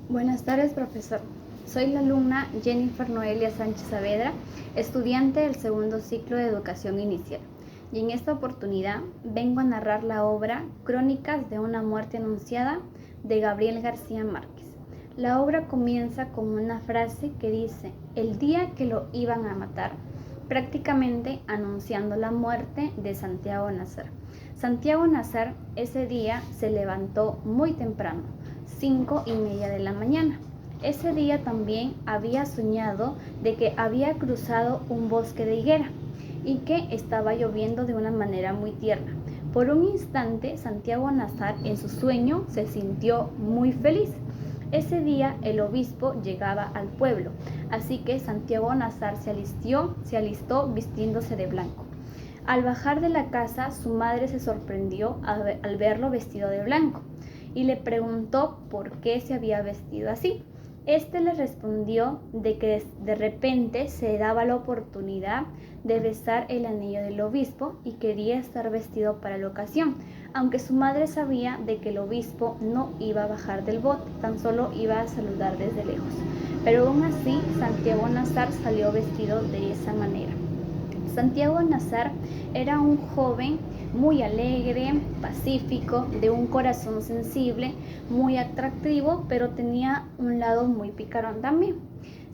Buenas tardes, profesor. Soy la alumna Jennifer Noelia Sánchez Saavedra, estudiante del segundo ciclo de educación inicial. Y en esta oportunidad vengo a narrar la obra Crónicas de una muerte anunciada de Gabriel García Márquez. La obra comienza con una frase que dice: el día que lo iban a matar, prácticamente anunciando la muerte de Santiago Nazar. Santiago Nazar ese día se levantó muy temprano, 5:30 de la mañana. Ese día también había soñado de que había cruzado un bosque de higuera y que estaba lloviendo de una manera muy tierna. Por un instante, Santiago Nazar en su sueño se sintió muy feliz. Ese día el obispo llegaba al pueblo, así que Santiago Nazar se alistó vistiéndose de blanco. Al bajar de la casa, su madre se sorprendió al verlo vestido de blanco y le preguntó por qué se había vestido así. Este le respondió de que de repente se daba la oportunidad de besar el anillo del obispo y quería estar vestido para la ocasión, aunque su madre sabía de que el obispo no iba a bajar del bote, tan solo iba a saludar desde lejos. Pero aún así, Santiago Nazar salió vestido de esa manera. Santiago Nazar era un joven muy alegre, pacífico, de un corazón sensible, muy atractivo, pero tenía un lado muy picarón también.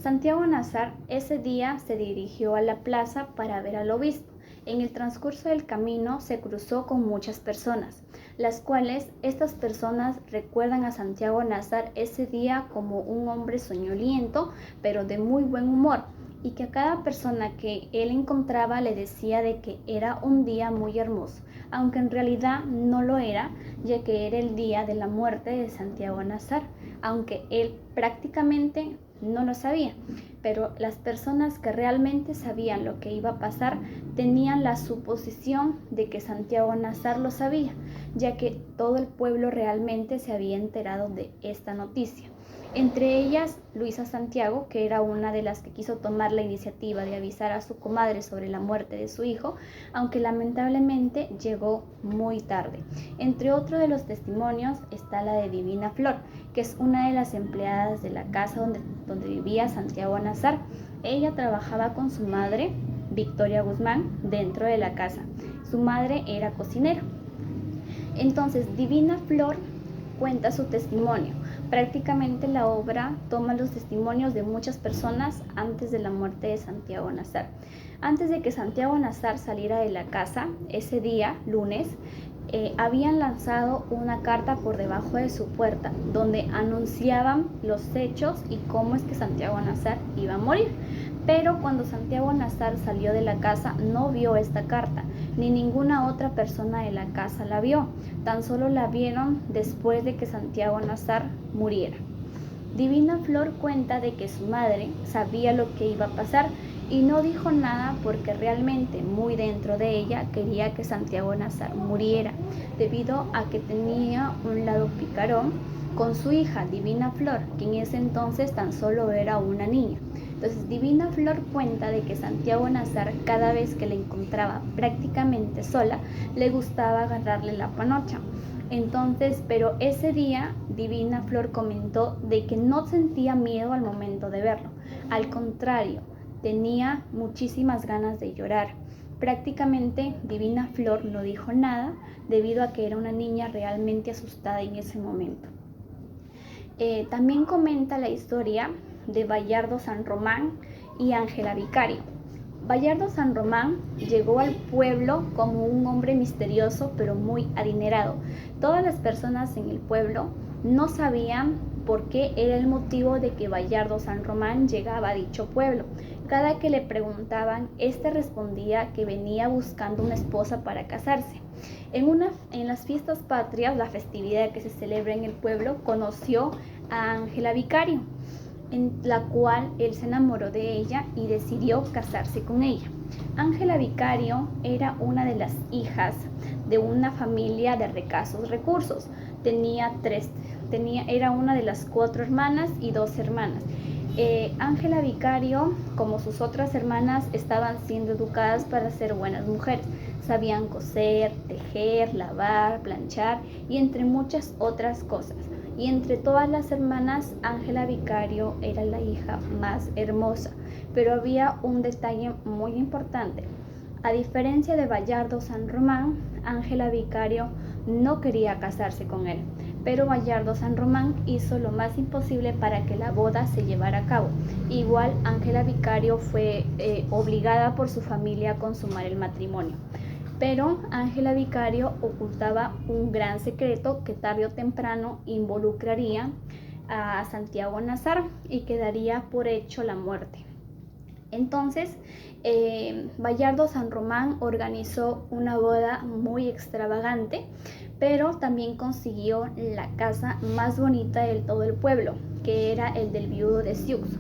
Santiago Nazar ese día se dirigió a la plaza para ver al obispo. En el transcurso del camino se cruzó con muchas personas, las cuales estas personas recuerdan a Santiago Nazar ese día como un hombre soñoliento, pero de muy buen humor, y que a cada persona que él encontraba le decía de que era un día muy hermoso, aunque en realidad no lo era, ya que era el día de la muerte de Santiago Nazar, aunque él prácticamente no lo sabía. Pero las personas que realmente sabían lo que iba a pasar tenían la suposición de que Santiago Nazar lo sabía, ya que todo el pueblo realmente se había enterado de esta noticia. Entre ellas, Luisa Santiago, que era una de las que quiso tomar la iniciativa de avisar a su comadre sobre la muerte de su hijo, aunque lamentablemente llegó muy tarde. Entre otros de los testimonios está la de Divina Flor, que es una de las empleadas de la casa donde vivía Santiago Nazar. Ella trabajaba con su madre, Victoria Guzmán, dentro de la casa. Su madre era cocinera. Entonces, Divina Flor cuenta su testimonio. Prácticamente la obra toma los testimonios de muchas personas antes de la muerte de Santiago Nazar. Antes de que Santiago Nazar saliera de la casa, ese día, lunes, habían lanzado una carta por debajo de su puerta donde anunciaban los hechos y cómo es que Santiago Nazar iba a morir. Pero cuando Santiago Nazar salió de la casa no vio esta carta, ni ninguna otra persona de la casa la vio, tan solo la vieron después de que Santiago Nazar muriera. Divina Flor cuenta de que su madre sabía lo que iba a pasar y no dijo nada porque realmente muy dentro de ella quería que Santiago Nazar muriera, debido a que tenía un lado picarón con su hija Divina Flor, que en ese entonces tan solo era una niña. Entonces Divina Flor cuenta de que Santiago Nazar, cada vez que la encontraba prácticamente sola, le gustaba agarrarle la panocha. Entonces, pero ese día Divina Flor comentó de que no sentía miedo al momento de verlo. Al contrario, tenía muchísimas ganas de llorar. Prácticamente Divina Flor no dijo nada debido a que era una niña realmente asustada en ese momento. También comenta la historia de Bayardo San Román y Ángela Vicario. Bayardo San Román llegó al pueblo como un hombre misterioso pero muy adinerado. Todas las personas en el pueblo no sabían por qué era el motivo de que Bayardo San Román llegaba a dicho pueblo. Cada que le preguntaban, este respondía que venía buscando una esposa para casarse. En las fiestas patrias, la festividad que se celebra en el pueblo, conoció a Ángela Vicario, en la cual él se enamoró de ella y decidió casarse con ella. Ángela Vicario era una de las hijas de una familia de escasos recursos. Era una de las 4 hermanas y 2 hermanas. Ángela Vicario, como sus otras hermanas, estaban siendo educadas para ser buenas mujeres. Sabían coser, tejer, lavar, planchar y entre muchas otras cosas. y entre todas las hermanas, Ángela Vicario era la hija más hermosa. Pero había un detalle muy importante. A diferencia de Bayardo San Román, Ángela Vicario no quería casarse con él, pero Bayardo San Román hizo lo más imposible para que la boda se llevara a cabo. Igual Ángela Vicario fue obligada por su familia a consumar el matrimonio. Pero Ángela Vicario ocultaba un gran secreto que tarde o temprano involucraría a Santiago Nazar y que daría por hecho la muerte. Entonces, Bayardo San Román organizó una boda muy extravagante, pero también consiguió la casa más bonita de todo el pueblo, que era el del viudo de Siux.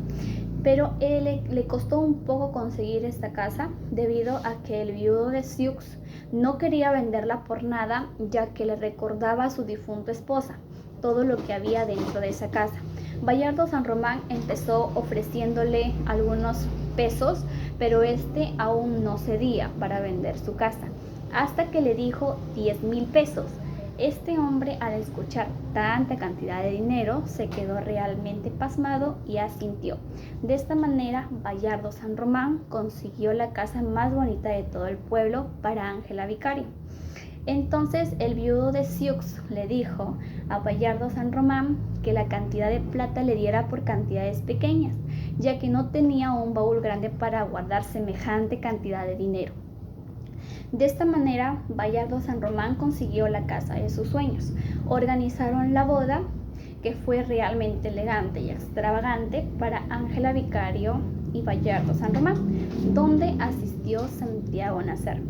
Pero le costó un poco conseguir esta casa debido a que el viudo de Siux no quería venderla por nada, ya que le recordaba a su difunta esposa todo lo que había dentro de esa casa. Bayardo San Román empezó ofreciéndole algunos pesos, pero este aún no cedía para vender su casa, hasta que le dijo 10,000 pesos. Este hombre, al escuchar tanta cantidad de dinero, se quedó realmente pasmado y asintió. De esta manera, Bayardo San Román consiguió la casa más bonita de todo el pueblo para Ángela Vicario. Entonces el viudo de Siux le dijo a Bayardo San Román que la cantidad de plata le diera por cantidades pequeñas, ya que no tenía un baúl grande para guardar semejante cantidad de dinero. De esta manera, Bayardo San Román consiguió la casa de sus sueños. Organizaron la boda, que fue realmente elegante y extravagante para Ángela Vicario y Bayardo San Román, donde asistió Santiago Nazar.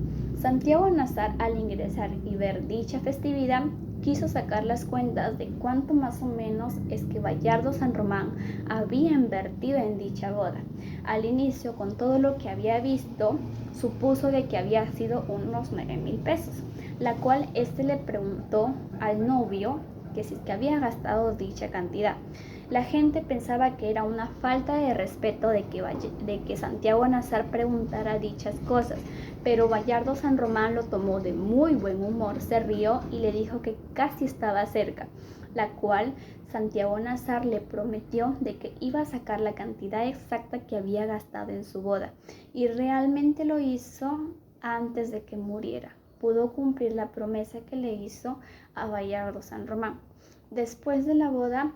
Santiago Nazar, al ingresar y ver dicha festividad, quiso sacar las cuentas de cuánto más o menos es que Bayardo San Román había invertido en dicha boda. Al inicio, con todo lo que había visto, supuso de que había sido unos 9,000 pesos, la cual le preguntó al novio que si es que había gastado dicha cantidad. La gente pensaba que era una falta de respeto de que Santiago Nazar preguntara dichas cosas, pero Bayardo San Román lo tomó de muy buen humor, se rió y le dijo que casi estaba cerca, la cual Santiago Nazar le prometió de que iba a sacar la cantidad exacta que había gastado en su boda, y realmente lo hizo antes de que muriera. Pudo cumplir la promesa que le hizo a Bayardo San Román. Después de la boda,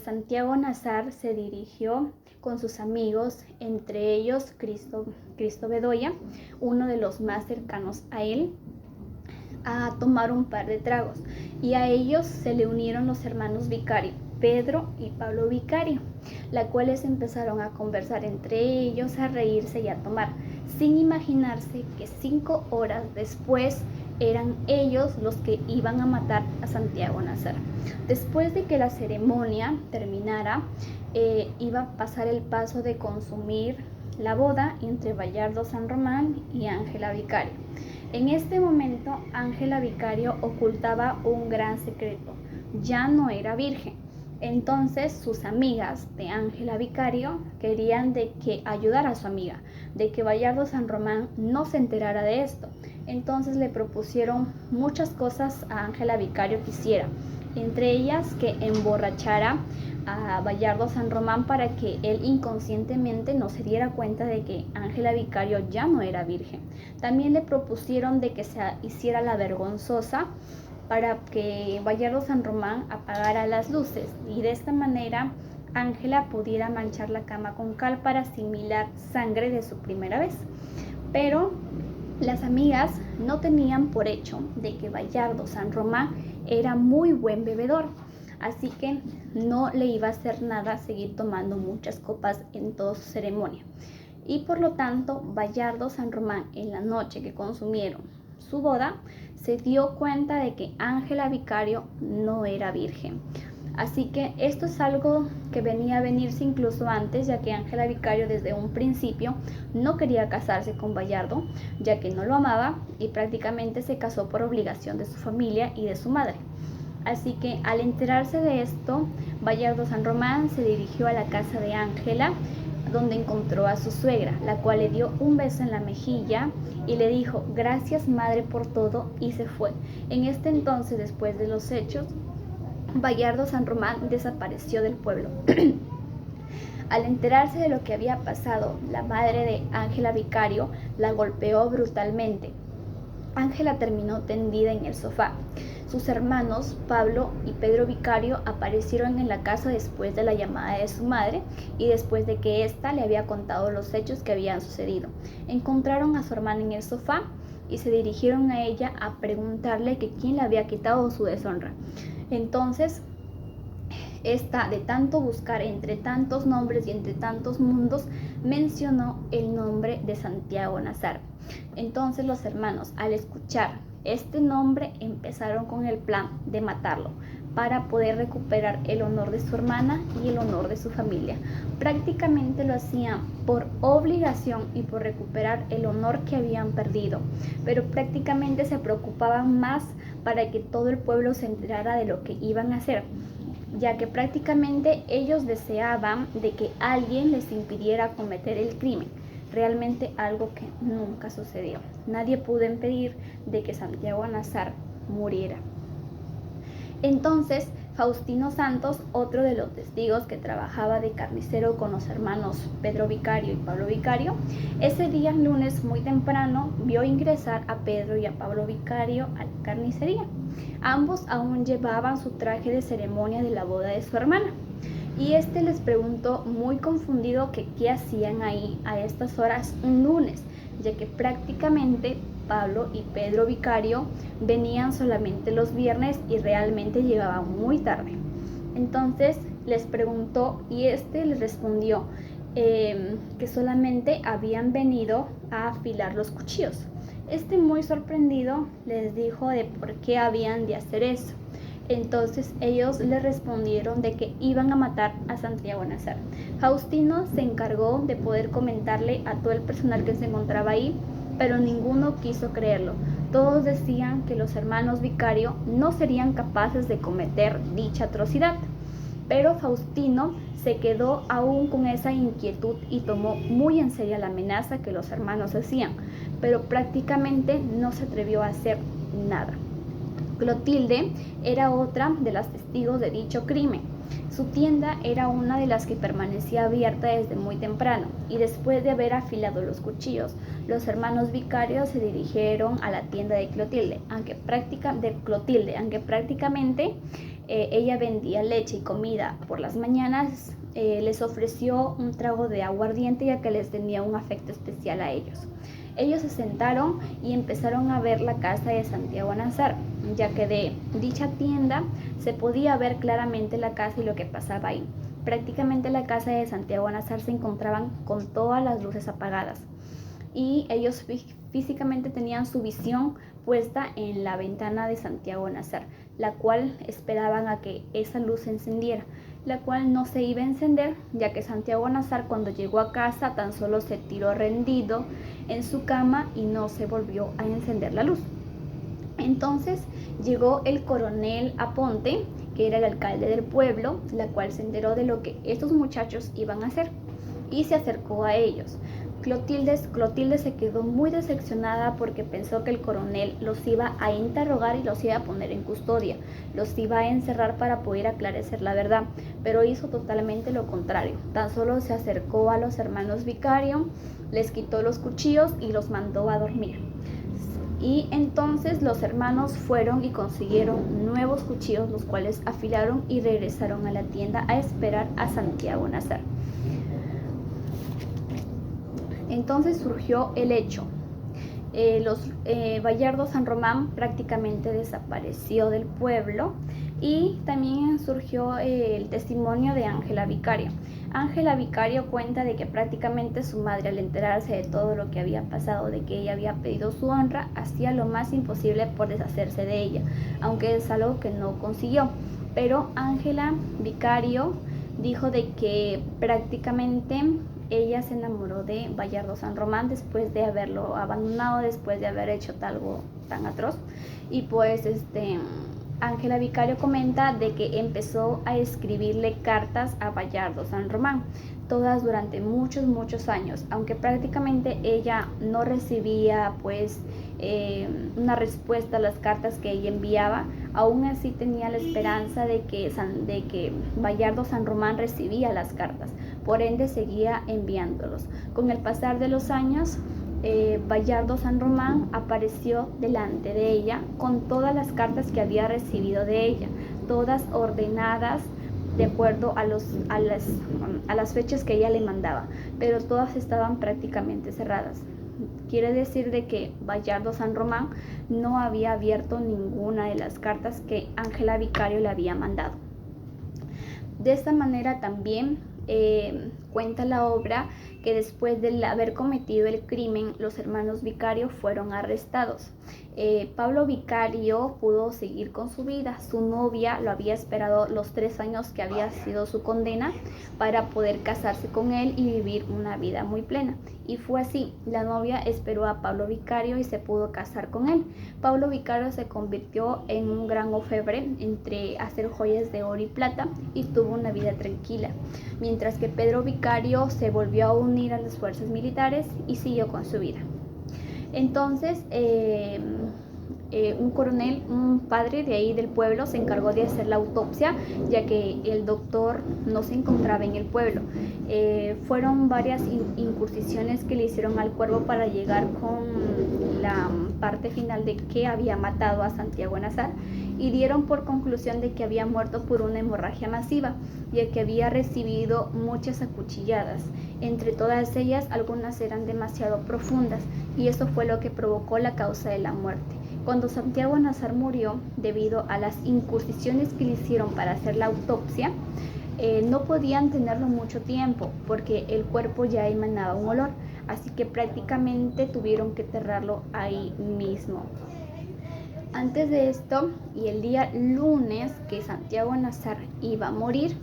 Santiago Nazar se dirigió con sus amigos, entre ellos Cristo Bedoya, uno de los más cercanos a él, a tomar un par de tragos, y a ellos se le unieron los hermanos Vicario, Pedro y Pablo Vicario, las cuales empezaron a conversar entre ellos, a reírse y a tomar, sin imaginarse que 5 horas después eran ellos los que iban a matar a Santiago Nazar. Después de que la ceremonia terminara, iba a pasar el paso de consumir la boda entre Bayardo San Román y Ángela Vicario. En este momento, Ángela Vicario ocultaba un gran secreto: ya no era virgen. Entonces sus amigas de Ángela Vicario querían de que ayudara a su amiga, de que Bayardo San Román no se enterara de esto. Entonces le propusieron muchas cosas a Ángela Vicario que hiciera, entre ellas que emborrachara a Bayardo San Román para que él inconscientemente no se diera cuenta de que Ángela Vicario ya no era virgen. También le propusieron de que se hiciera la vergonzosa para que Bayardo San Román apagara las luces, y de esta manera Ángela pudiera manchar la cama con cal para asimilar sangre de su primera vez. Pero las amigas no tenían por hecho de que Bayardo San Román era muy buen bebedor, así que no le iba a hacer nada seguir tomando muchas copas en toda su ceremonia. Y por lo tanto, Bayardo San Román, en la noche que consumieron su boda, se dio cuenta de que Ángela Vicario no era virgen. Así que esto es algo que venía a venirse incluso antes, ya que Ángela Vicario desde un principio no quería casarse con Bayardo, ya que no lo amaba y prácticamente se casó por obligación de su familia y de su madre. Así que al enterarse de esto, Bayardo San Román se dirigió a la casa de Ángela, donde encontró a su suegra, la cual le dio un beso en la mejilla y le dijo: gracias madre por todo, y se fue. En este entonces, después de los hechos, Bayardo San Román desapareció del pueblo. Al enterarse de lo que había pasado, la madre de Ángela Vicario la golpeó brutalmente. Ángela terminó tendida en el sofá. Sus hermanos, Pablo y Pedro Vicario, aparecieron en la casa después de la llamada de su madre y después de que ésta le había contado los hechos que habían sucedido. Encontraron a su hermana en el sofá y se dirigieron a ella a preguntarle que quién le había quitado su deshonra. Entonces, esta, de tanto buscar entre tantos nombres y entre tantos mundos, mencionó el nombre de Santiago Nazar. Entonces los hermanos, al escuchar este nombre, empezaron con el plan de matarlo para poder recuperar el honor de su hermana y el honor de su familia. Prácticamente lo hacían por obligación y por recuperar el honor que habían perdido, pero prácticamente se preocupaban más para que todo el pueblo se enterara de lo que iban a hacer, ya que prácticamente ellos deseaban de que alguien les impidiera cometer el crimen. Realmente algo que nunca sucedió. Nadie pudo impedir de que Santiago Nazar muriera. Entonces, Faustino Santos, otro de los testigos que trabajaba de carnicero con los hermanos Pedro Vicario y Pablo Vicario, ese día lunes muy temprano vio ingresar a Pedro y a Pablo Vicario a la carnicería. Ambos aún llevaban su traje de ceremonia de la boda de su hermana. Y este les preguntó muy confundido que qué hacían ahí a estas horas un lunes, ya que prácticamente Pablo y Pedro Vicario venían solamente los viernes y realmente llegaban muy tarde. Entonces les preguntó y este les respondió que solamente habían venido a afilar los cuchillos. Este, muy sorprendido, les dijo de por qué habían de hacer eso. Entonces ellos le respondieron de que iban a matar a Santiago Nazar. Faustino se encargó de poder comentarle a todo el personal que se encontraba ahí, pero ninguno quiso creerlo. Todos decían que los hermanos Vicario no serían capaces de cometer dicha atrocidad. Pero Faustino se quedó aún con esa inquietud y tomó muy en serio la amenaza que los hermanos hacían, pero prácticamente no se atrevió a hacer nada. Clotilde era otra de las testigos de dicho crimen. Su tienda era una de las que permanecía abierta desde muy temprano y después de haber afilado los cuchillos, los hermanos Vicarios se dirigieron a la tienda de Clotilde, aunque prácticamente ella vendía leche y comida por las mañanas. Les ofreció un trago de aguardiente ya que les tenía un afecto especial a ellos. Ellos se sentaron y empezaron a ver la casa de Santiago Nazar, ya que de dicha tienda se podía ver claramente la casa y lo que pasaba ahí. Prácticamente la casa de Santiago Nazar se encontraban con todas las luces apagadas y ellos físicamente tenían su visión puesta en la ventana de Santiago Nazar, la cual esperaban a que esa luz se encendiera, la cual no se iba a encender, ya que Santiago Nazar, cuando llegó a casa, tan solo se tiró rendido en su cama y no se volvió a encender la luz. Entonces llegó el coronel Aponte, que era el alcalde del pueblo, la cual se enteró de lo que estos muchachos iban a hacer y se acercó a ellos. Clotilde se quedó muy decepcionada porque pensó que el coronel los iba a interrogar y los iba a poner en custodia, los iba a encerrar para poder aclarecer la verdad, pero hizo totalmente lo contrario. Tan solo se acercó a los hermanos Vicario, les quitó los cuchillos y los mandó a dormir. Y entonces los hermanos fueron y consiguieron nuevos cuchillos, los cuales afilaron y regresaron a la tienda a esperar a Santiago Nazar. Entonces surgió el hecho. Bayardo San Román prácticamente desapareció del pueblo y también surgió el testimonio de Ángela Vicario. Ángela Vicario cuenta de que prácticamente su madre, al enterarse de todo lo que había pasado, de que ella había pedido su honra, hacía lo más imposible por deshacerse de ella, aunque es algo que no consiguió. Pero Ángela Vicario dijo de que prácticamente ella se enamoró de Bayardo San Román después de haberlo abandonado, después de haber hecho algo tan atroz. Y pues Ángela Vicario comenta de que empezó a escribirle cartas a Bayardo San Román, todas durante muchos años, aunque prácticamente ella no recibía una respuesta a las cartas que ella enviaba. Aún así tenía la esperanza de que Bayardo San Román recibía las cartas, por ende seguía enviándolos. Con el pasar de los años, Bayardo San Román apareció delante de ella con todas las cartas que había recibido de ella, todas ordenadas de acuerdo a las fechas que ella le mandaba, pero todas estaban prácticamente cerradas. Quiere decir de que Bayardo San Román no había abierto ninguna de las cartas que Ángela Vicario le había mandado. De esta manera también cuenta la obra que después de haber cometido el crimen, los hermanos Vicario fueron arrestados. Pablo Vicario pudo seguir con su vida. Su novia lo había esperado los 3 años que había sido su condena para poder casarse con él y vivir una vida muy plena. Y fue así, la novia esperó a Pablo Vicario y se pudo casar con él. Pablo Vicario se convirtió en un gran orfebre entre hacer joyas de oro y plata y tuvo una vida tranquila, mientras que Pedro Vicario se volvió a unir a las fuerzas militares y siguió con su vida. Entonces, un coronel, un padre de ahí del pueblo, se encargó de hacer la autopsia, ya que el doctor no se encontraba en el pueblo. Fueron varias incursiones que le hicieron al cuerpo para llegar con la parte final de que había matado a Santiago Nazar, y dieron por conclusión de que había muerto por una hemorragia masiva, ya que había recibido muchas acuchilladas. Entre todas ellas, algunas eran demasiado profundas, y eso fue lo que provocó la causa de la muerte. Cuando Santiago Nazar murió, debido a las incursiones que le hicieron para hacer la autopsia, no podían tenerlo mucho tiempo porque el cuerpo ya emanaba un olor, así que prácticamente tuvieron que enterrarlo ahí mismo. Antes de esto, y el día lunes que Santiago Nazar iba a morir,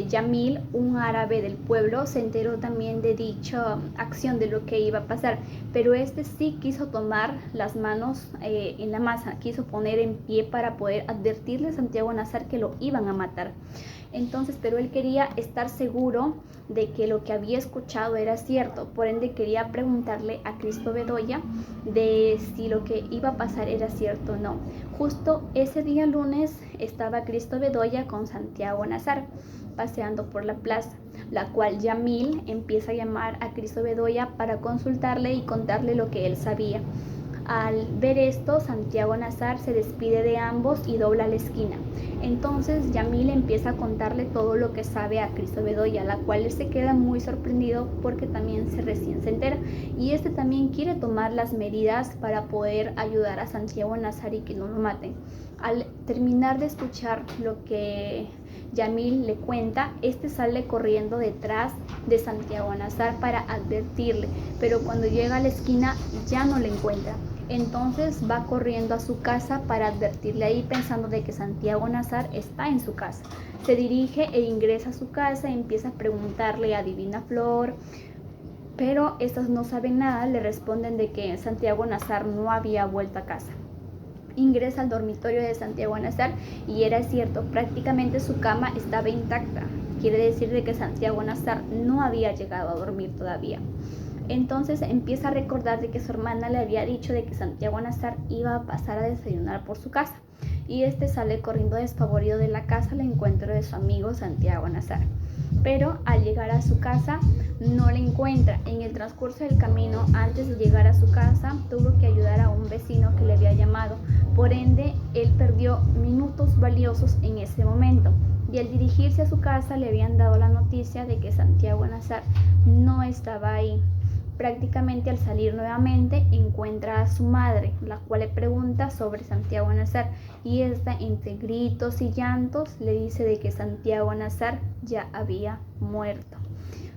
Yamil, un árabe del pueblo, se enteró también de dicha acción, de lo que iba a pasar, pero este sí quiso tomar las manos en la masa, quiso poner en pie para poder advertirle a Santiago Nazar que lo iban a matar. Entonces, pero él quería estar seguro de que lo que había escuchado era cierto, por ende quería preguntarle a Cristo Bedoya de si lo que iba a pasar era cierto o no. Justo ese día lunes estaba Cristo Bedoya con Santiago Nazar paseando por la plaza, la cual Yamil empieza a llamar a Cristo Bedoya para consultarle y contarle lo que él sabía. Al ver esto, Santiago Nazar se despide de ambos y dobla la esquina. Entonces Yamil empieza a contarle todo lo que sabe a Cristo Bedoya, la cual él se queda muy sorprendido porque también recién se entera, y este también quiere tomar las medidas para poder ayudar a Santiago Nazar y que no lo maten. Al terminar de escuchar lo que Yamil le cuenta, este sale corriendo detrás de Santiago Nazar para advertirle, pero cuando llega a la esquina ya no le encuentra. Entonces va corriendo a su casa para advertirle ahí, pensando de que Santiago Nazar está en su casa. Se dirige e ingresa a su casa y empieza a preguntarle a Divina Flor, pero estas no saben nada. Le responden de que Santiago Nazar no había vuelto a casa. Ingresa al dormitorio de Santiago Nazar y era cierto, prácticamente su cama estaba intacta. Quiere decir de que Santiago Nazar no había llegado a dormir todavía. Entonces empieza a recordar de que su hermana le había dicho de que Santiago Nazar iba a pasar a desayunar por su casa, y este sale corriendo despavorido de la casa al encuentro de su amigo Santiago Nazar. Pero al llegar a su casa no le encuentra. En el transcurso del camino, antes de llegar a su casa, tuvo que ayudar a un vecino que le había llamado. Por ende, él perdió minutos valiosos en ese momento. Y al dirigirse a su casa le habían dado la noticia de que Santiago Nazar no estaba ahí. Prácticamente al salir nuevamente encuentra a su madre, la cual le pregunta sobre Santiago Nazar, y esta, entre gritos y llantos, le dice de que Santiago Nazar ya había muerto.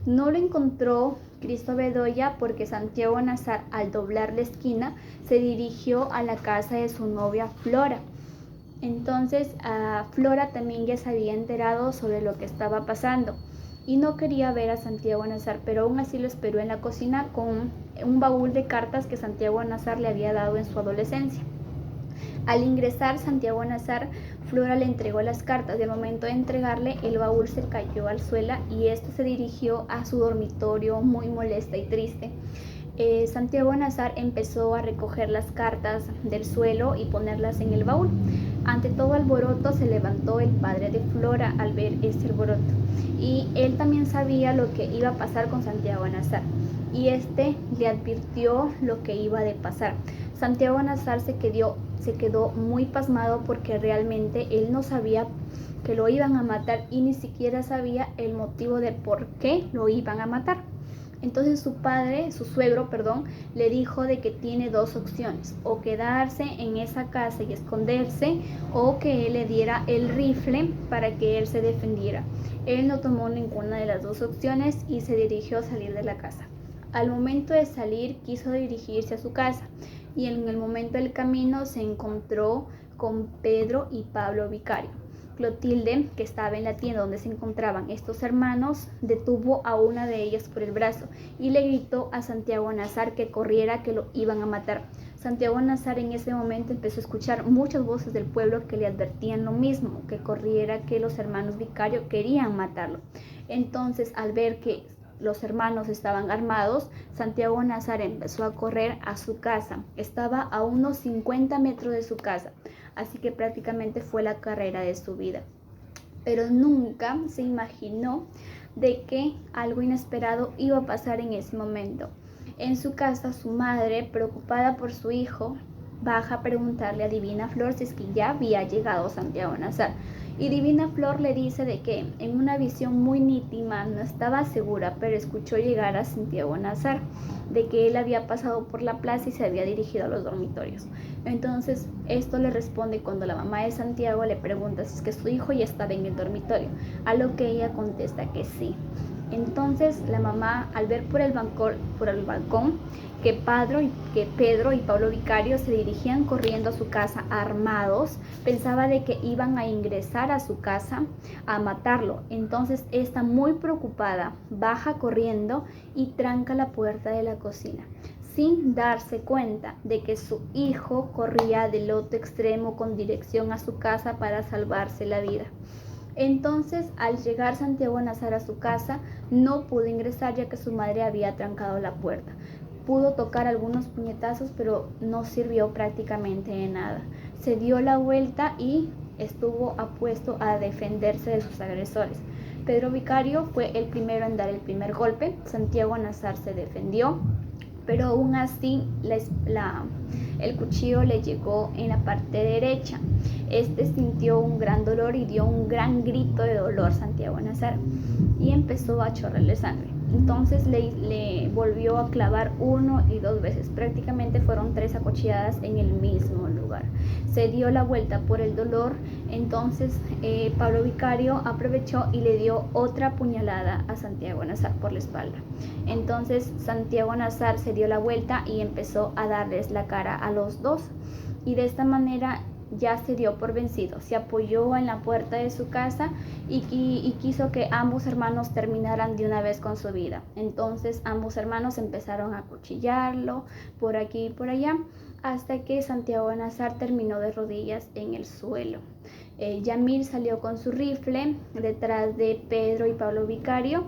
No lo encontró Cristo Bedoya porque Santiago Nazar, al doblar la esquina, se dirigió a la casa de su novia Flora. Entonces Flora también ya se había enterado sobre lo que estaba pasando y no quería ver a Santiago Nazar, pero aún así lo esperó en la cocina con un baúl de cartas que Santiago Nazar le había dado en su adolescencia. Al ingresar Santiago Nazar, Flora le entregó las cartas y al momento de entregarle el baúl se cayó al suelo y este se dirigió a su dormitorio muy molesta y triste. Santiago Nazar empezó a recoger las cartas del suelo y ponerlas en el baúl. Ante todo alboroto se levantó el padre de Flora al ver este alboroto y él también sabía lo que iba a pasar con Santiago Nazar y este le advirtió lo que iba de pasar. Santiago Nazar se quedó muy pasmado porque realmente él no sabía que lo iban a matar y ni siquiera sabía el motivo de por qué lo iban a matar. Entonces su suegro, le dijo de que tiene dos opciones, o quedarse en esa casa y esconderse, o que él le diera el rifle para que él se defendiera. Él no tomó ninguna de las dos opciones y se dirigió a salir de la casa. Al momento de salir quiso dirigirse a su casa y en el momento del camino se encontró con Pedro y Pablo Vicario. Clotilde, que estaba en la tienda donde se encontraban estos hermanos, detuvo a una de ellas por el brazo y le gritó a Santiago Nazar que corriera, que lo iban a matar. Santiago Nazar en ese momento empezó a escuchar muchas voces del pueblo que le advertían lo mismo, que corriera, que los hermanos Vicario querían matarlo. Entonces, al ver que los hermanos estaban armados, Santiago Nazar empezó a correr a su casa. Estaba a unos 50 metros de su casa, así que prácticamente fue la carrera de su vida. Pero nunca se imaginó de que algo inesperado iba a pasar en ese momento. En su casa, su madre, preocupada por su hijo, baja a preguntarle a Divina Flor si es que ya había llegado Santiago Nazar. Y Divina Flor le dice de que en una visión muy nítida, no estaba segura, pero escuchó llegar a Santiago Nazar, de que él había pasado por la plaza y se había dirigido a los dormitorios. Entonces esto le responde cuando la mamá de Santiago le pregunta si es que su hijo ya estaba en el dormitorio, a lo que ella contesta que sí. Entonces la mamá, al ver por el balcón que Pedro y Pablo Vicario se dirigían corriendo a su casa armados, pensaba de que iban a ingresar a su casa a matarlo. Entonces esta, muy preocupada, baja corriendo y tranca la puerta de la cocina, sin darse cuenta de que su hijo corría del otro extremo con dirección a su casa para salvarse la vida. Entonces, al llegar Santiago Nazar a su casa, no pudo ingresar ya que su madre había trancado la puerta. Pudo tocar algunos puñetazos, pero no sirvió prácticamente de nada. Se dio la vuelta y estuvo apuesto a defenderse de sus agresores. Pedro Vicario fue el primero en dar el primer golpe. Santiago Nazar se defendió, pero aún así el cuchillo le llegó en la parte derecha. Este sintió un gran dolor y dio un gran grito de dolor Santiago Nazar y empezó a chorrarle sangre. Entonces le volvió a clavar 1 y 2 veces. Prácticamente fueron 3 acuchilladas en el mismo lugar. Se dio la vuelta por el dolor. Entonces Pablo Vicario aprovechó y le dio otra puñalada a Santiago Nazar por la espalda. Entonces Santiago Nazar se dio la vuelta y empezó a darles la cara a los dos. Y de esta manera ya se dio por vencido, se apoyó en la puerta de su casa y quiso que ambos hermanos terminaran de una vez con su vida. Entonces ambos hermanos empezaron a acuchillarlo por aquí y por allá, hasta que Santiago Nazar terminó de rodillas en el suelo. Yamil salió con su rifle detrás de Pedro y Pablo Vicario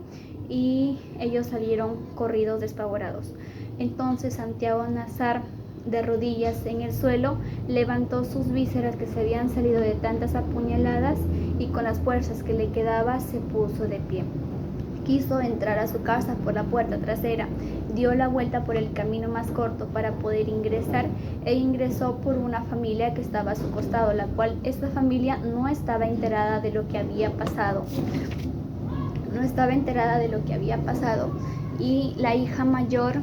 y ellos salieron corridos despavoridos. Entonces Santiago Nazar, de rodillas en el suelo, levantó sus vísceras que se habían salido de tantas apuñaladas y con las fuerzas que le quedaba se puso de pie. Quiso entrar a su casa por la puerta trasera, dio la vuelta por el camino más corto para poder ingresar e ingresó por una familia que estaba a su costado, la cual esta familia no estaba enterada de lo que había pasado. Y la hija mayor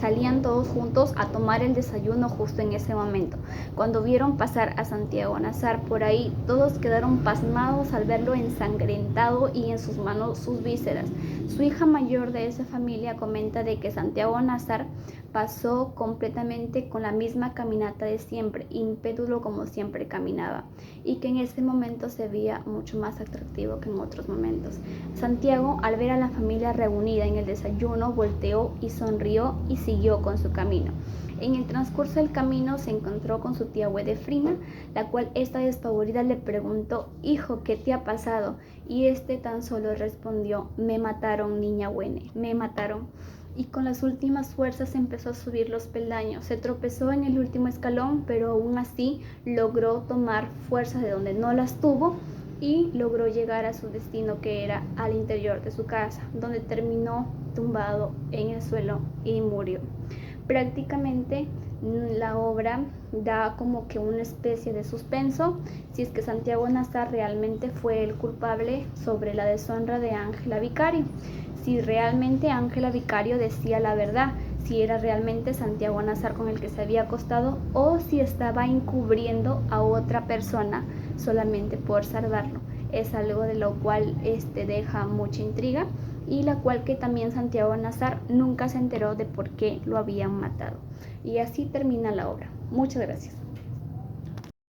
salían todos juntos a tomar el desayuno justo en ese momento. Cuando vieron pasar a Santiago Nazar por ahí, todos quedaron pasmados al verlo ensangrentado y en sus manos sus vísceras. Su hija mayor de esa familia comenta de que Santiago Nazar pasó completamente con la misma caminata de siempre, impétulo como siempre caminaba, y que en ese momento se veía mucho más atractivo que en otros momentos. Santiago, al ver a la familia reunida en el desayuno, volteó y sonrió y siguió con su camino. En el transcurso del camino se encontró con su tía Wedefrina, la cual esta despavorida le preguntó: hijo, ¿qué te ha pasado? Y este tan solo respondió: me mataron, niña Wene, me mataron. Y con las últimas fuerzas empezó a subir los peldaños. Se tropezó en el último escalón, pero aún así logró tomar fuerzas de donde no las tuvo y logró llegar a su destino, que era al interior de su casa, donde terminó tumbado en el suelo y murió. Prácticamente la obra da como que una especie de suspenso si es que Santiago Nazar realmente fue el culpable sobre la deshonra de Ángela Vicario, si realmente Ángela Vicario decía la verdad, si era realmente Santiago Nazar con el que se había acostado o si estaba encubriendo a otra persona solamente por salvarlo. Es algo de lo cual deja mucha intriga, y la cual que también Santiago Nazar nunca se enteró de por qué lo habían matado. Y así termina la obra. Muchas gracias.